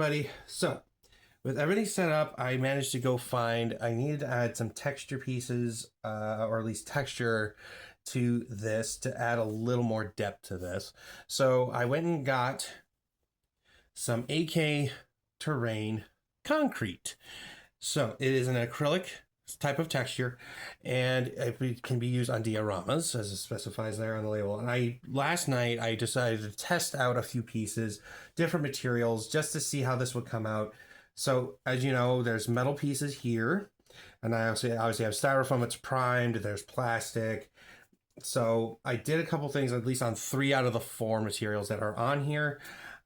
everybody. So, with everything set up, I managed to go find, I needed to add some texture pieces, or at least texture to this to add a little more depth to this. So, I went and got some AK terrain concrete. So, it is an acrylic type of texture, and it can be used on dioramas as it specifies there on the label. And last night I decided to test out a few pieces, different materials, just to see how this would come out. So as you know, there's metal pieces here, and I obviously have styrofoam. It's primed. There's plastic. So I did a couple things, at least on 3 out of the 4 materials that are on here.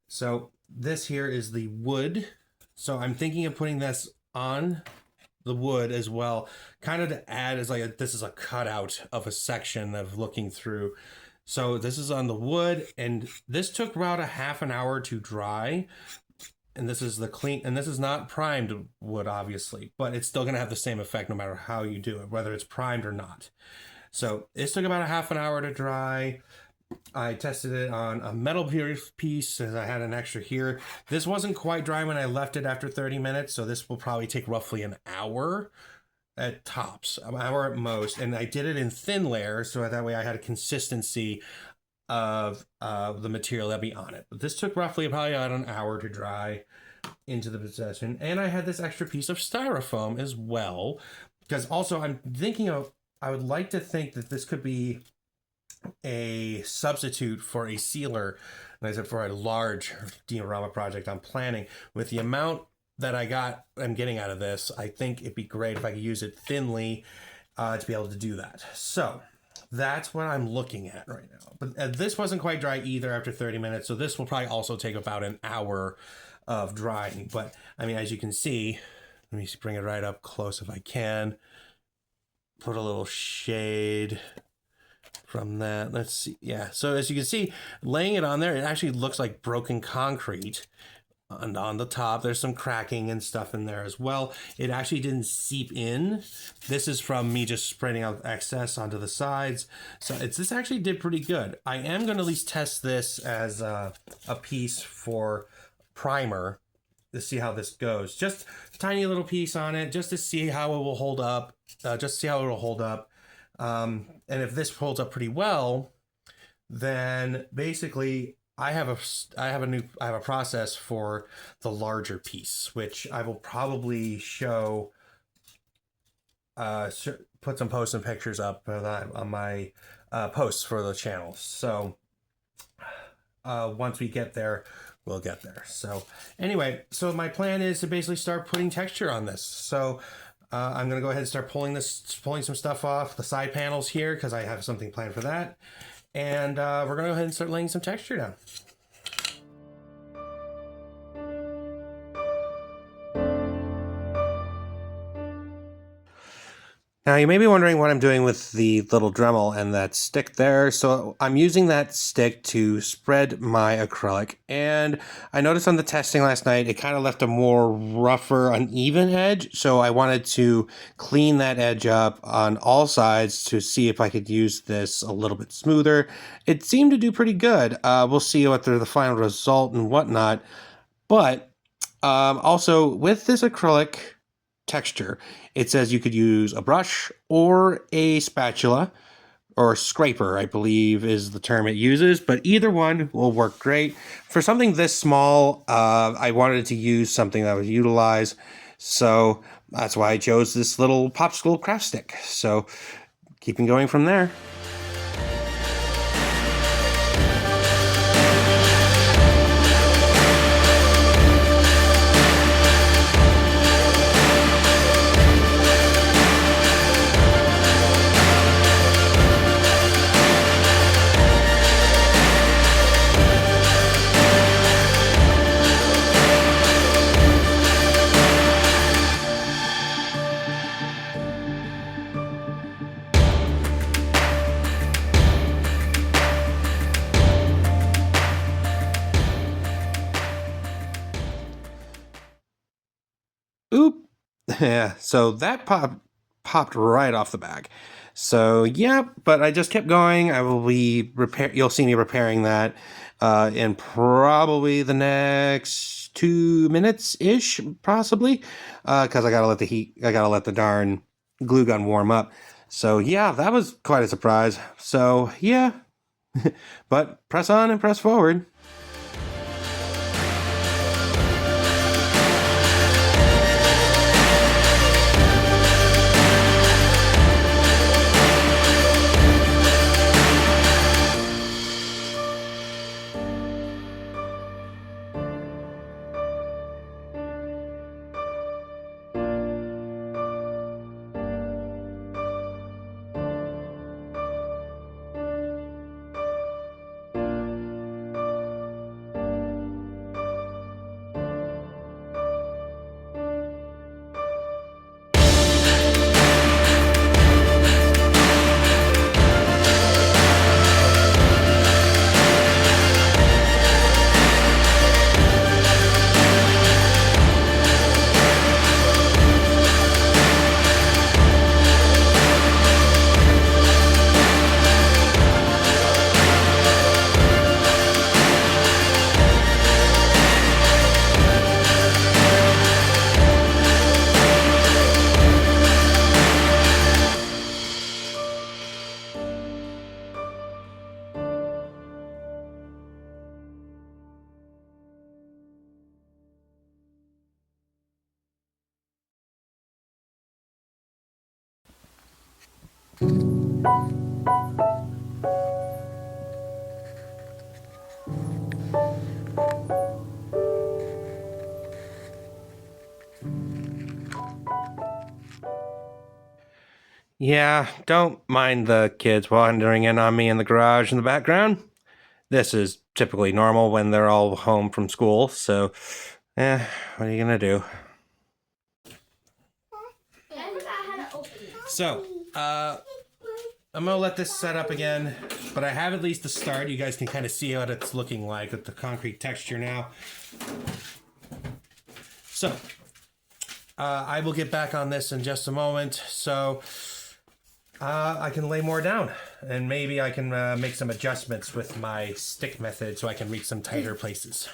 So this here is the wood. So I'm thinking of putting this on the wood as well, kind of to add as like this is a cutout of a section of looking through. So this is on the wood, and this took about a half an hour to dry. And this is the clean, and this is not primed wood, obviously, but it's still going to have the same effect no matter how you do it, whether it's primed or not. So this took about a half an hour to dry. I tested it on a metal piece as I had an extra here. This wasn't quite dry when I left it after 30 minutes, so this will probably take roughly an hour at tops, an hour at most. And I did it in thin layers, so that way I had a consistency of the material that'd be on it. But this took roughly probably about an hour to dry into the possession. And I had this extra piece of styrofoam as well, because also I'm thinking of, I would like to think that this could be a substitute for a sealer, and I said for a large diorama project I'm planning. With the amount that I'm getting out of this, I think it'd be great if I could use it thinly to be able to do that. So that's what I'm looking at right now. But this wasn't quite dry either after 30 minutes, so this will probably also take about an hour of drying. But I mean, as you can see, let me bring it right up close if I can. Put a little shade from that. Let's see. Yeah. So as you can see, laying it on there, it actually looks like broken concrete. And on the top, there's some cracking and stuff in there as well. It actually didn't seep in. This is from me just spreading out excess onto the sides. So this actually did pretty good. I am going to at least test this as a piece for primer to see how this goes. Just a tiny little piece on it, just to see how it will hold up. And if this holds up pretty well, then basically I have a process for the larger piece, which I will probably show, put some posts and pictures up on my posts for the channel. So once we get there, we'll get there. So anyway, so my plan is to basically start putting texture on this. So I'm going to go ahead and start pulling some stuff off the side panels here, because I have something planned for that. And we're going to go ahead and start laying some texture down. Now, you may be wondering what I'm doing with the little Dremel and that stick there. So I'm using that stick to spread my acrylic. And I noticed on the testing last night, it kind of left a more rougher, uneven edge. So I wanted to clean that edge up on all sides to see if I could use this a little bit smoother. It seemed to do pretty good. We'll see what the final result and whatnot. But also with this acrylic texture, it says you could use a brush or a spatula or a scraper, I believe is the term it uses, but either one will work great. For something this small, I wanted to use something that would utilize, so that's why I chose this little popsicle craft stick. So keeping going from there. Oop. Yeah, so that popped right off the bag. So yeah, but I just kept going. I will be you'll see me repairing that in probably the next 2 minutes ish, possibly, because I gotta let the darn glue gun warm up. So yeah, that was quite a surprise. So yeah, but press on and press forward. Yeah, don't mind the kids wandering in on me in the garage in the background. This is typically normal when they're all home from school, so, what are you gonna do? So, I'm gonna let this set up again, but I have at least the start. You guys can kind of see what it's looking like with the concrete texture now. So, I will get back on this in just a moment, so I can lay more down, and maybe I can make some adjustments with my stick method so I can reach some tighter places.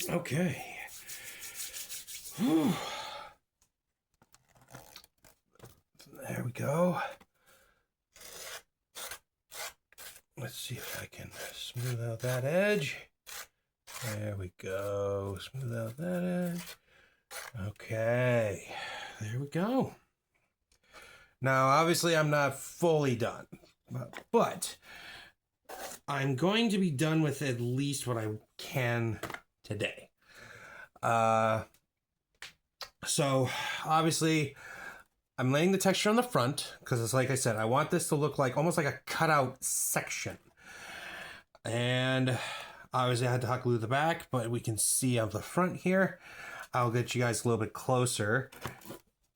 Okay. Whew. There we go. Let's see if I can smooth out that edge. There we go. Smooth out that edge. Okay. There we go. Now, obviously, I'm not fully done, but I'm going to be done with at least what I can today. So, obviously, I'm laying the texture on the front because it's like I said, I want this to look like almost like a cutout section. And obviously, I had to hot glue the back, but we can see on the front here. I'll get you guys a little bit closer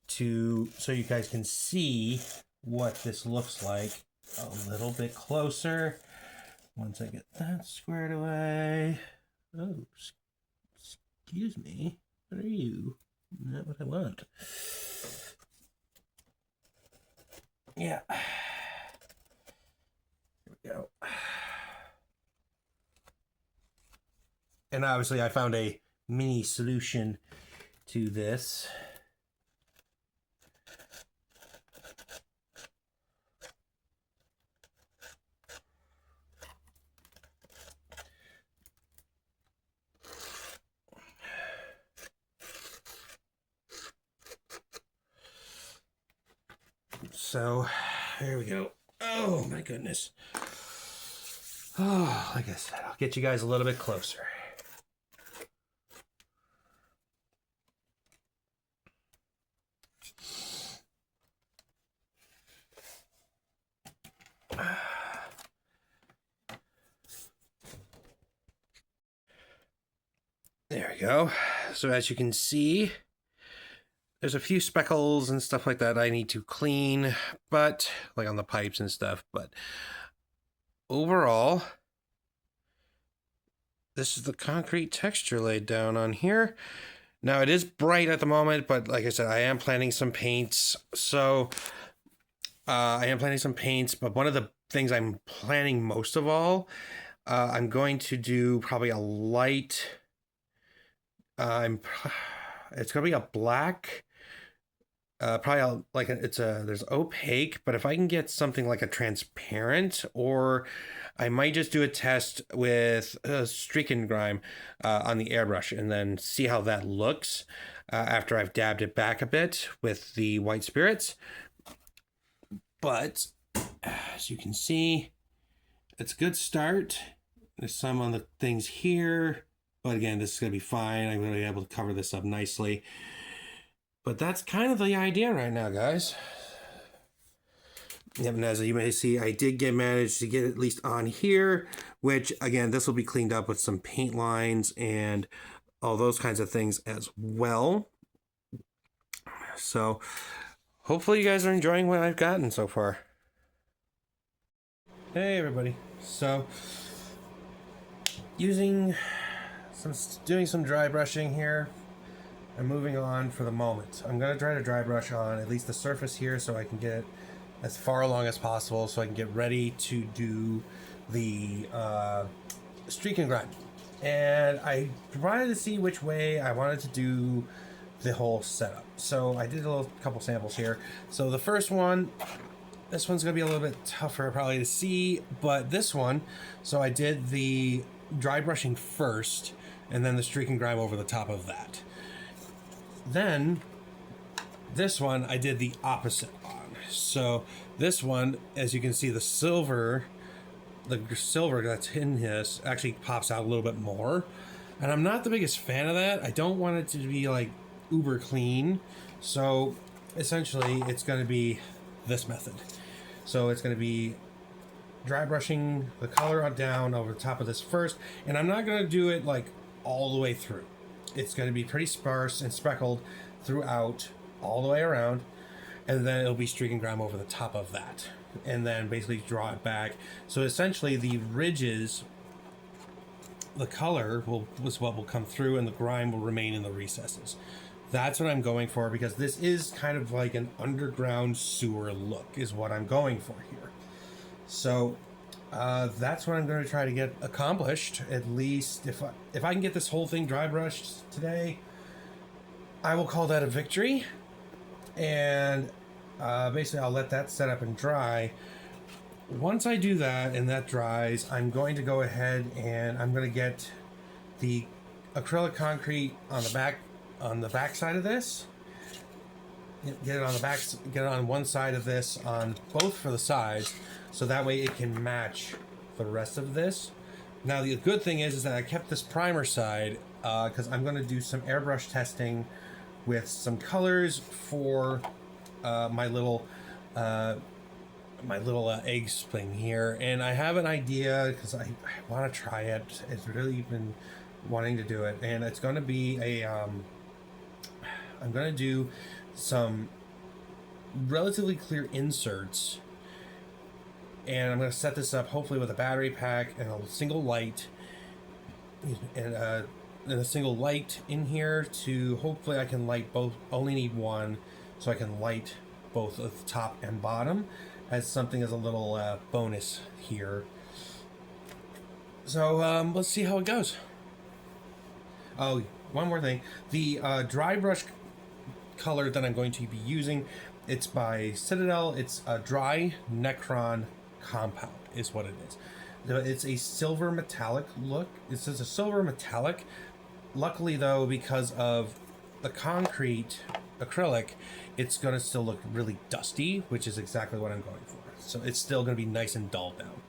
so you guys can see what this looks like a little bit closer. Once I get that squared away. Oh, excuse me. What are you? Not what I want. Yeah. Here we go. And obviously I found a mini solution to this. So, there we go. Oh, my goodness. Oh, like I said, I'll get you guys a little bit closer. There we go. So as you can see, there's a few speckles and stuff like that I need to clean, but like on the pipes and stuff, but overall, this is the concrete texture laid down on here. Now it is bright at the moment, but like I said, I am planning some paints. So but one of the things I'm planning most of all, I'm going to do probably a light, it's going to be a black, probably there's opaque, but if I can get something like a transparent, or I might just do a test with streak and grime on the airbrush and then see how that looks after I've dabbed it back a bit with the white spirits. But as you can see, it's a good start. There's some on the things here, but again, this is going to be fine. I'm going to be able to cover this up nicely. But that's kind of the idea right now, guys. Yep, and as you may see, I did manage to get at least on here, which again, this will be cleaned up with some paint lines and all those kinds of things as well. So hopefully you guys are enjoying what I've gotten so far. Hey everybody. So doing some dry brushing here. I'm moving on for the moment. I'm going to try to dry brush on at least the surface here so I can get it as far along as possible so I can get ready to do the streak and grime. And I wanted to see which way I wanted to do the whole setup. So I did a couple samples here. So the first one, this one's going to be a little bit tougher probably to see, but this one, so I did the dry brushing first and then the streak and grime over the top of that. Then this one I did the opposite on. So this one, as you can see, the silver that's in this actually pops out a little bit more, and I'm not the biggest fan of that. I don't want it to be like uber clean, so essentially it's going to be this method. So it's going to be dry brushing the color down over the top of this first, and I'm not going to do it like all the way through. It's going to be pretty sparse and speckled throughout all the way around, and then it'll be streak and grime over the top of that, and then basically draw it back. So essentially the ridges, the color was what will come through, and the grime will remain in the recesses. That's what I'm going for, because this is kind of like an underground sewer look is what I'm going for here. So That's what I'm going to try to get accomplished. At least if I can get this whole thing dry brushed today, I will call that a victory. And basically I'll let that set up and dry. Once I do that and that dries, I'm going to go ahead and I'm going to get the acrylic concrete on the back side of this. Get it on the back, get it on one side of this, on both for the sides, so that way it can match the rest of this. Now the good thing is that I kept this primer side because I'm going to do some airbrush testing with some colors for my little eggs thing here, and I have an idea because I want to try it. It's really been wanting to do it, and it's going to be a I'm going to do some relatively clear inserts, and I'm going to set this up hopefully with a battery pack and a single light, and a single light in here to hopefully I can light both. Only need one, so I can light both of the top and bottom as something as a little bonus here. So let's see how it goes. Oh, one more thing. The dry brush color that I'm going to be using, it's by Citadel. It's a dry Necron compound is what it is. It's a silver metallic look. It's just a silver metallic. Luckily though, because of the concrete acrylic, it's going to still look really dusty, which is exactly what I'm going for. So it's still going to be nice and dulled down.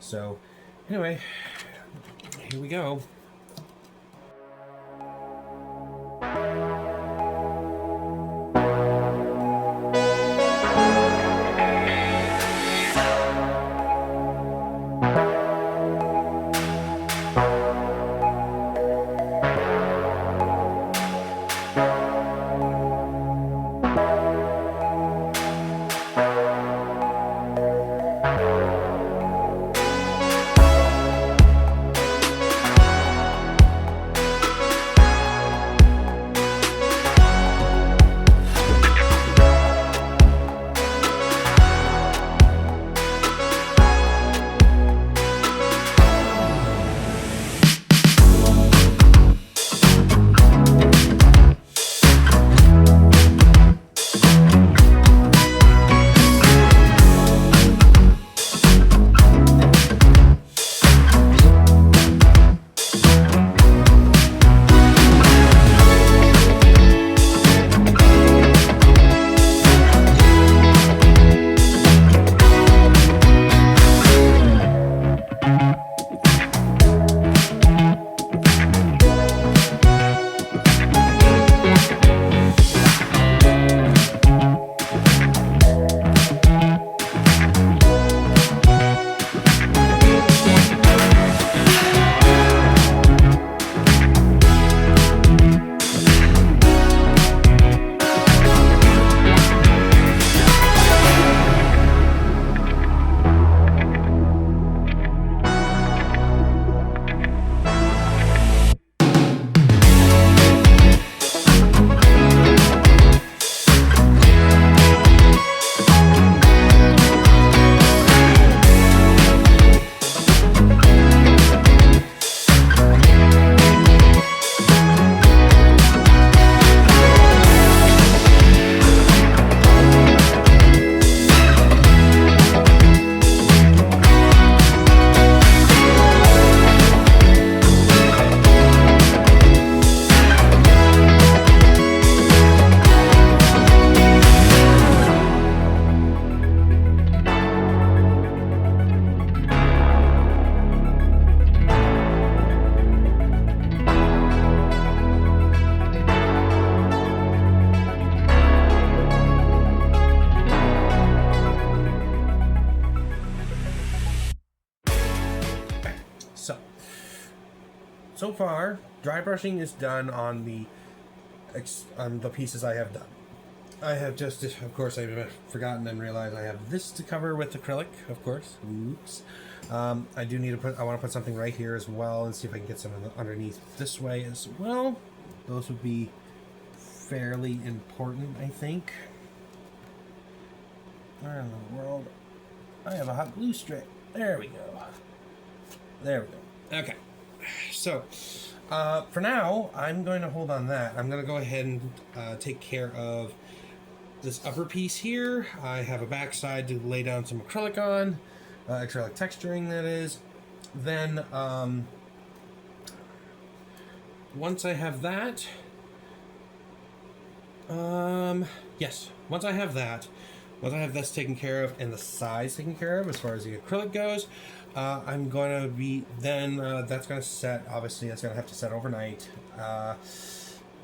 So anyway, here we go. So far, dry brushing is done on the pieces I have done. I have just, of course, I've forgotten and realized I have this to cover with acrylic, of course. Oops. I do need to put, I want to put something right here as well and see if I can get some underneath this way as well. Those would be fairly important, I think. Where in the world? I have a hot glue strip. There we go. There we go. Okay. So, for now, I'm going to hold on that. I'm going to go ahead and take care of this upper piece here. I have a backside to lay down some acrylic on, acrylic texturing, that is. Then, once I have that, yes, once I have this taken care of and the size taken care of as far as the acrylic goes, I'm going to be, then that's going to set, obviously that's going to have to set overnight.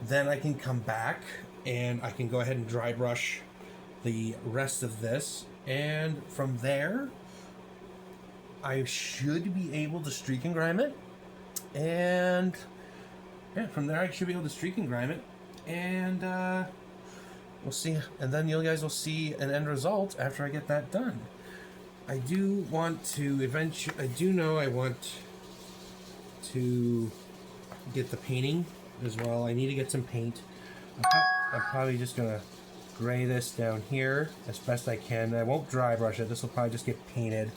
Then I can come back and I can go ahead and dry brush the rest of this. And from there, I should be able to streak and grime it. And yeah, from there I should be able to streak and grime it. And we'll see. And then you guys will see an end result after I get that done. I do want to eventually, I do know I want to get the painting as well. I need to get some paint. I'm probably just gonna gray this down here as best I can. I won't dry brush it. This will probably just get painted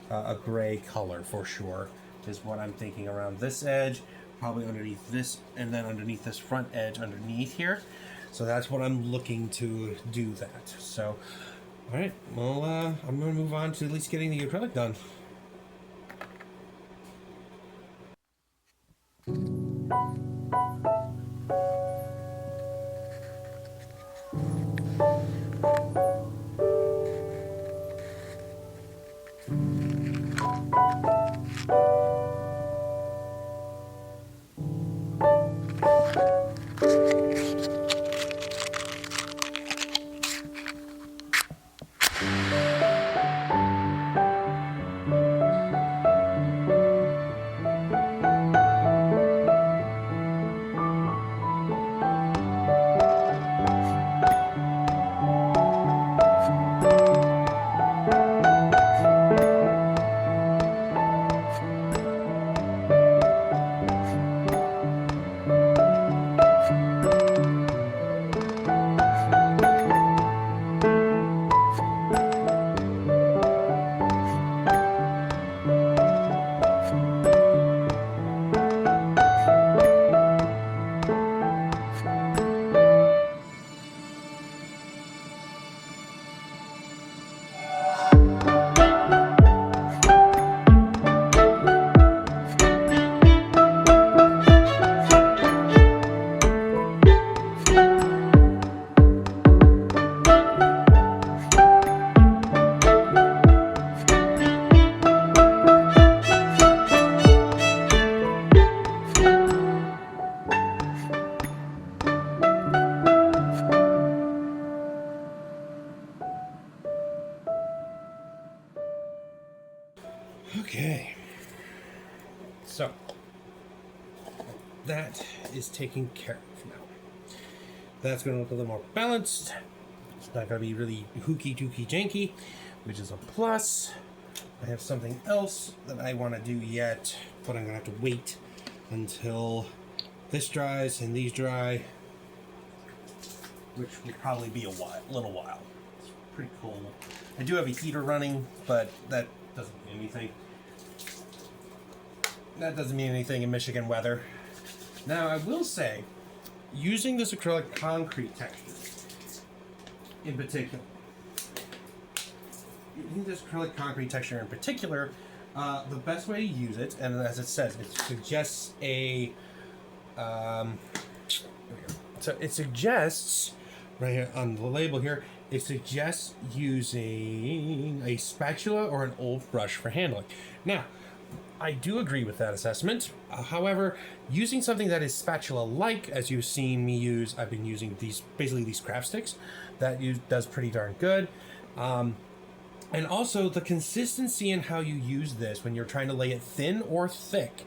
a gray color for sure, is what I'm thinking around this edge, probably underneath this, and then underneath this front edge underneath here. So that's what I'm looking to do that. So, all right, well, I'm gonna move on to at least getting the acrylic done. Okay, so that is taken care of now. That's going to look a little more balanced. It's not going to be really hooky dooky janky, which is a plus. I have something else that I want to do yet, but I'm going to have to wait until this dries and these dry, which will probably be a little while. It's pretty cool. I do have a heater running, but that doesn't mean anything. That doesn't mean anything in Michigan weather. Now, I will say, using this acrylic concrete texture in particular, the best way to use it, and as it says, it suggests a, so it suggests, right here on the label here, it suggests using a spatula or an old brush for handling. Now, I do agree with that assessment. However, using something that is spatula-like, as you've seen me use, I've been using basically these craft sticks. That does pretty darn good. And also, the consistency in how you use this when you're trying to lay it thin or thick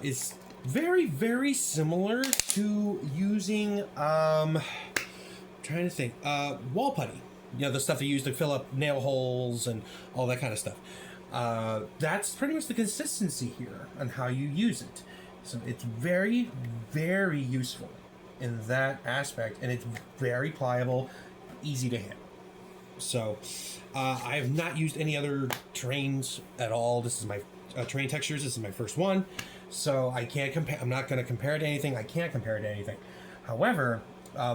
is very, very similar to using, trying to think, wall putty. You know, the stuff you use to fill up nail holes and all that kind of stuff. That's pretty much the consistency here on how you use it. So it's very, very useful in that aspect, and it's very pliable, easy to handle. So I have not used any other terrains at all. This is my terrain textures. This is my first one. So I can't compare. I'm not going to compare it to anything. I can't compare it to anything. However,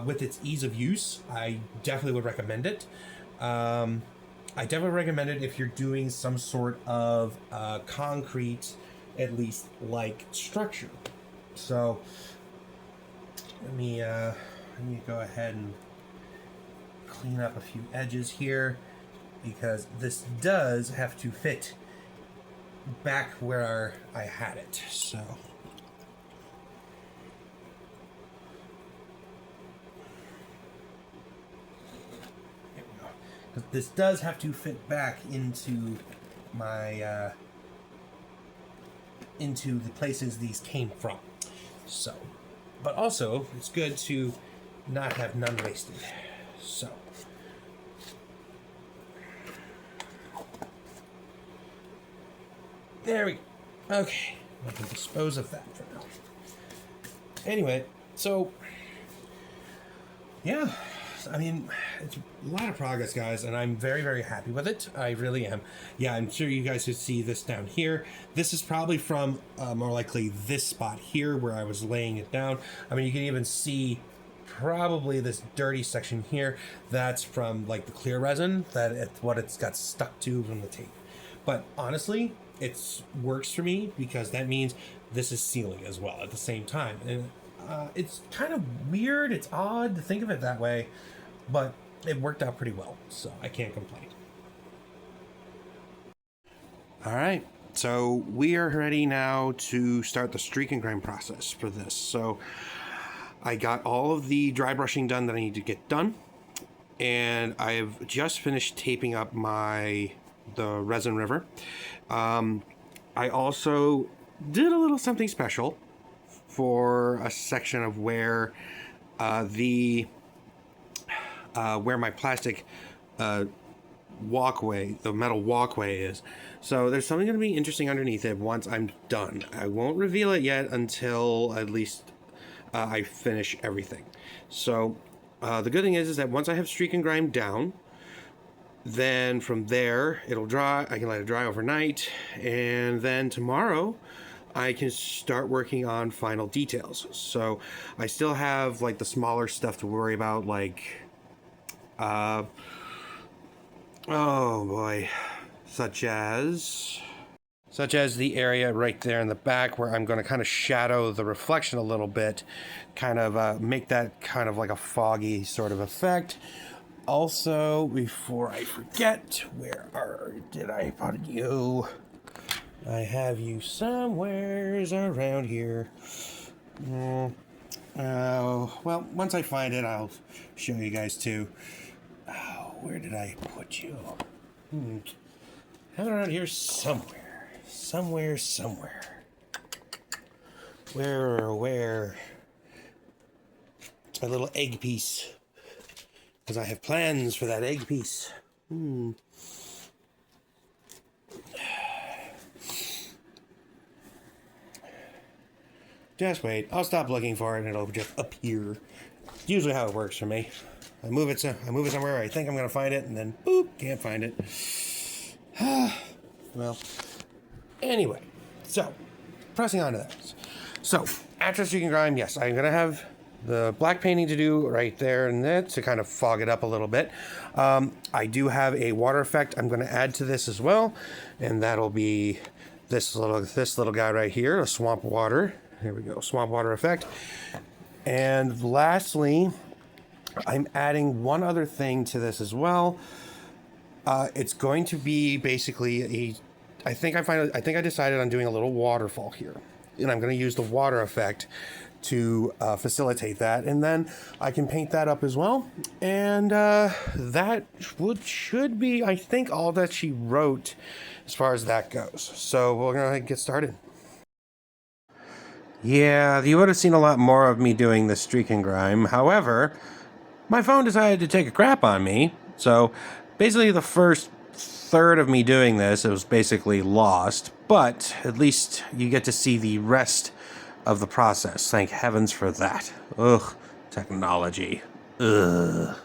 with its ease of use, I definitely would recommend it. I definitely recommend it if you're doing some sort of concrete, at least, like structure. So let me go ahead and clean up a few edges here, because this does have to fit back where I had it. So there we go. This does have to fit back into my into the places these came from. So, but also it's good to not have none wasted. So there we go. Okay, I can dispose of that for now. Anyway, so yeah, I mean, it's a lot of progress, guys, and I'm very, very happy with it. I really am. Yeah, I'm sure you guys could see this down here. This is probably from more likely this spot here where I was laying it down. I mean, you can even see probably this dirty section here. That's from like the clear resin, that it's what it's got stuck to from the tape. But honestly, it works for me because that means this is sealing as well at the same time. And it's kind of weird, it's odd to think of it that way, but it worked out pretty well, so I can't complain. All right, so we are ready now to start the streak and grime process for this. So I got all of the dry brushing done that I need to get done, and I've just finished taping up the resin river. I also did a little something special for a section of where where my plastic walkway, the metal walkway is. So there's something going to be interesting underneath it once I'm done. I won't reveal it yet until at least I finish everything. So the good thing is that once I have streak and grime down, then from there it'll dry. I can let it dry overnight, and then tomorrow I can start working on final details. So I still have like the smaller stuff to worry about, like oh boy, such as the area right there in the back where I'm going to kind of shadow the reflection a little bit, kind of make that kind of like a foggy sort of effect. Also, before I forget, did I put you? I have you somewheres around here. Well, once I find it, I'll show you guys too. Oh, where did I put you? Have it around here somewhere. Somewhere. Where? It's my little egg piece. Because I have plans for that egg piece. Just wait. I'll stop looking for it and it'll just appear. It's usually how it works for me. I move it somewhere I think I'm going to find it, and then boop, can't find it. Well, anyway, so pressing on to that. So after streak and grime, yes, I'm going to have the black painting to do right there and that to kind of fog it up a little bit. I do have a water effect I'm going to add to this as well, and that'll be this little guy right here, a swamp water. Here we go, swamp water effect. And lastly, I'm adding one other thing to this as well. It's going to be basically I think I decided on doing a little waterfall here, and I'm going to use the water effect to facilitate that, and then I can paint that up as well. And that should be, I think, all that she wrote as far as that goes. So we're going to get started. Yeah, you would have seen a lot more of me doing the streak and grime. However, my phone decided to take a crap on me. So basically the first third of me doing this, it was basically lost. But at least you get to see the rest of the process. Thank heavens for that. Ugh, technology. Ugh.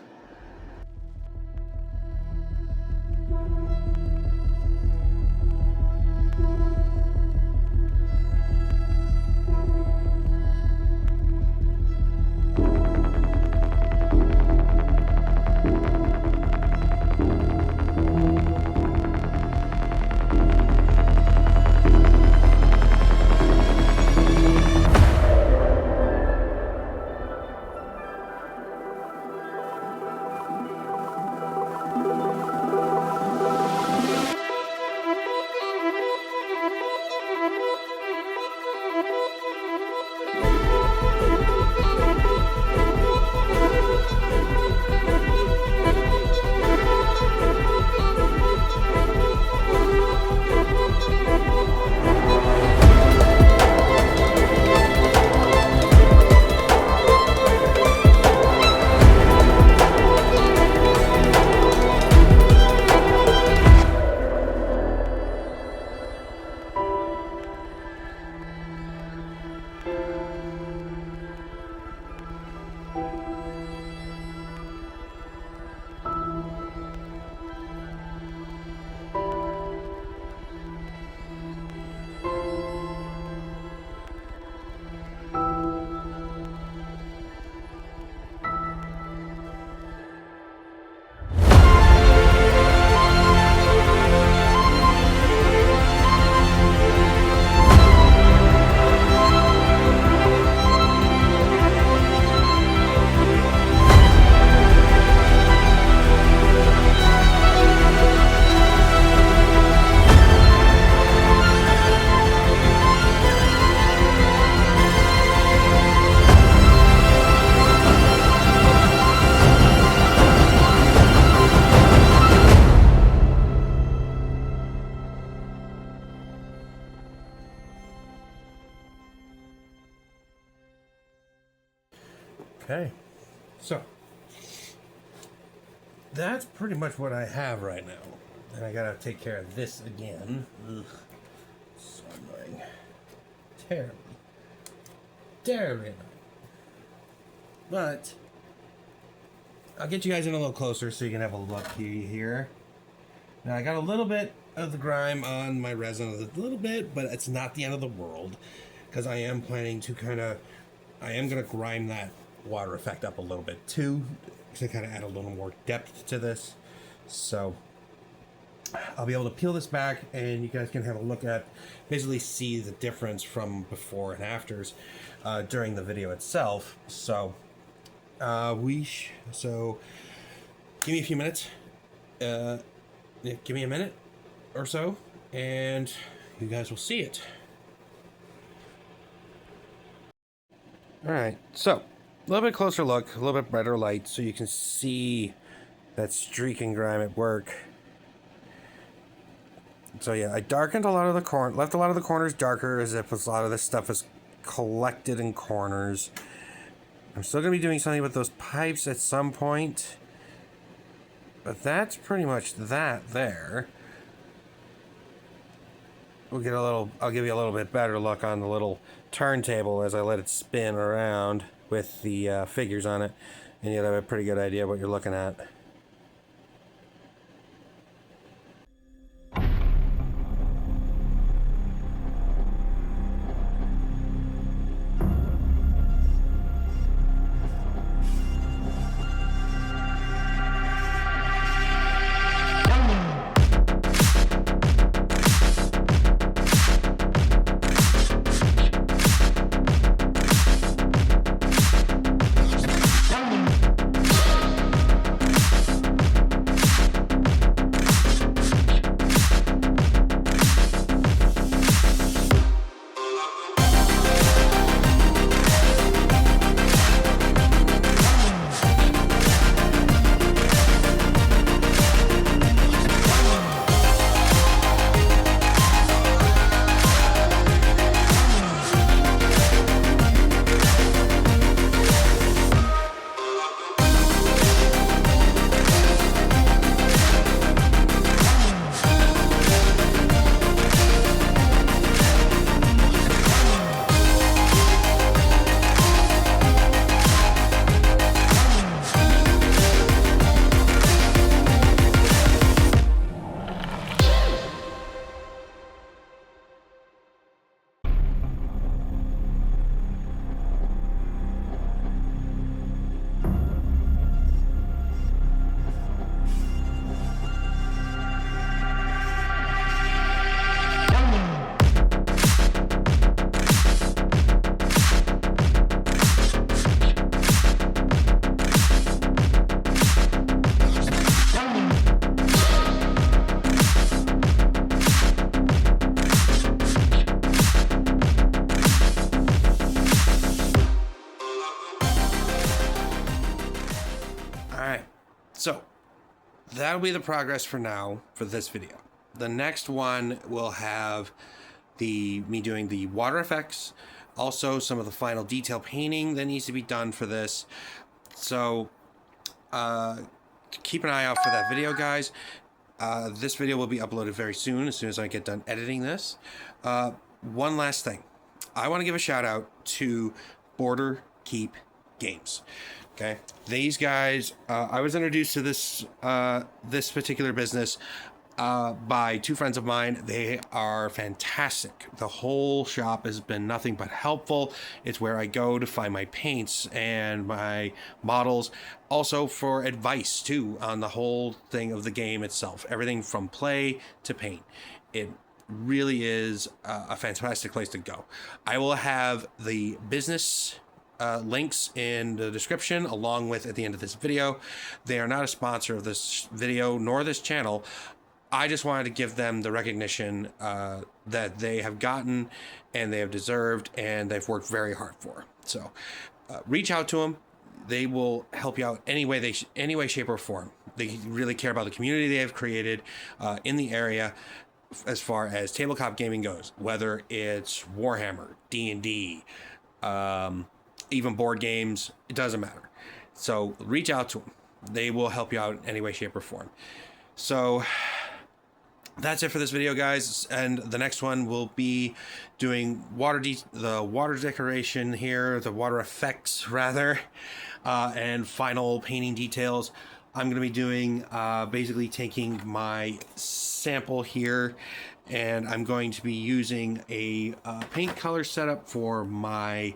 Okay, so that's pretty much what I have right now. And I gotta take care of this again. Ugh. So annoying. Terribly. Terribly annoying. But I'll get you guys in a little closer so you can have a look here. Now I got a little bit of the grime on my resin, a little bit, but it's not the end of the world, because I am planning to I am gonna grime that water effect up a little bit too, to kind of add a little more depth to this. So I'll be able to peel this back and you guys can have a look at, basically see the difference from before and afters during the video itself. So so give me a few minutes. Give me a minute or so and you guys will see it. All right, so a little bit closer look, a little bit brighter light, so you can see that streaking grime at work. So yeah, I darkened a lot of the left a lot of the corners darker, as if a lot of this stuff is collected in corners. I'm still gonna be doing something with those pipes at some point, but that's pretty much that there. I'll give you a little bit better look on the little turntable as I let it spin around with the figures on it, and you'll have a pretty good idea what you're looking at. So that'll be the progress for now for this video. The next one will have me doing the water effects, also some of the final detail painting that needs to be done for this. So keep an eye out for that video, guys. This video will be uploaded very soon, as I get done editing this. One last thing. I want to give a shout out to Border Keep Games. Okay, these guys, I was introduced to this particular business by two friends of mine. They are fantastic. The whole shop has been nothing but helpful. It's where I go to find my paints and my models, also for advice too on the whole thing of the game itself, everything from play to paint. It really is a fantastic place to go. I will have the business links in the description, along with at the end of this video. They are not a sponsor of this video nor this channel. I just wanted to give them the recognition that they have gotten and they have deserved and they've worked very hard for. So reach out to them. They will help you out any way, shape, or form. They really care about the community they have created in the area as far as tabletop gaming goes, whether it's Warhammer, D&D, even board games. It doesn't matter. So reach out to them. They will help you out in any way, shape, or form. So that's it for this video, guys. And the next one will be doing the water decoration here, the water effects rather, and final painting details. I'm going to be doing basically taking my sample here, and I'm going to be using a paint color setup for my,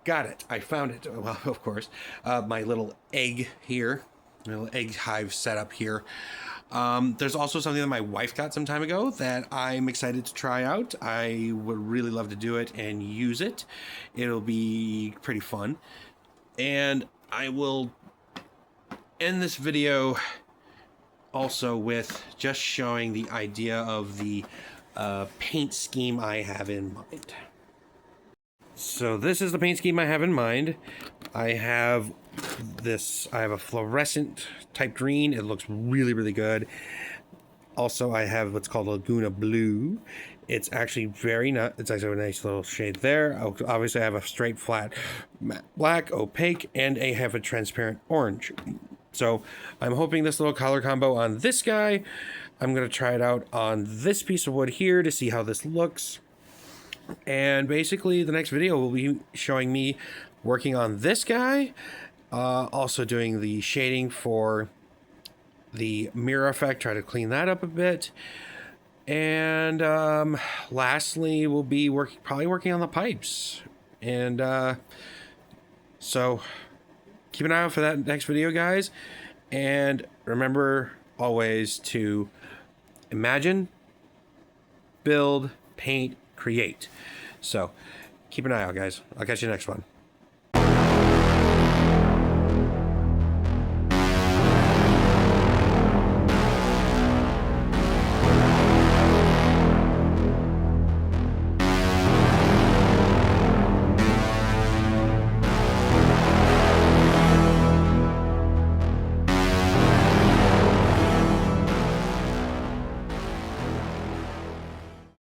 got it, I found it, well, of course, my little egg here, my little egg hive setup here. There's also something that my wife got some time ago that I'm excited to try out. I would really love to do it and use it. It'll be pretty fun. And I will end this video also with just showing the idea of the paint scheme I have in mind. So this is the paint scheme I have in mind. I have a fluorescent type green. It looks really, really good. Also, I have what's called Laguna Blue. It's actually it's actually a nice little shade there. Obviously, I have a straight flat matte black, opaque, and I have a transparent orange. So I'm hoping this little color combo on this guy. I'm going to try it out on this piece of wood here to see how this looks. And basically the next video will be showing me working on this guy, also doing the shading for the mirror effect, try to clean that up a bit. And lastly, we'll be probably working on the pipes. And so keep an eye out for that next video, guys. And remember always to imagine, build, paint, create. So keep an eye out, guys. I'll catch you next one.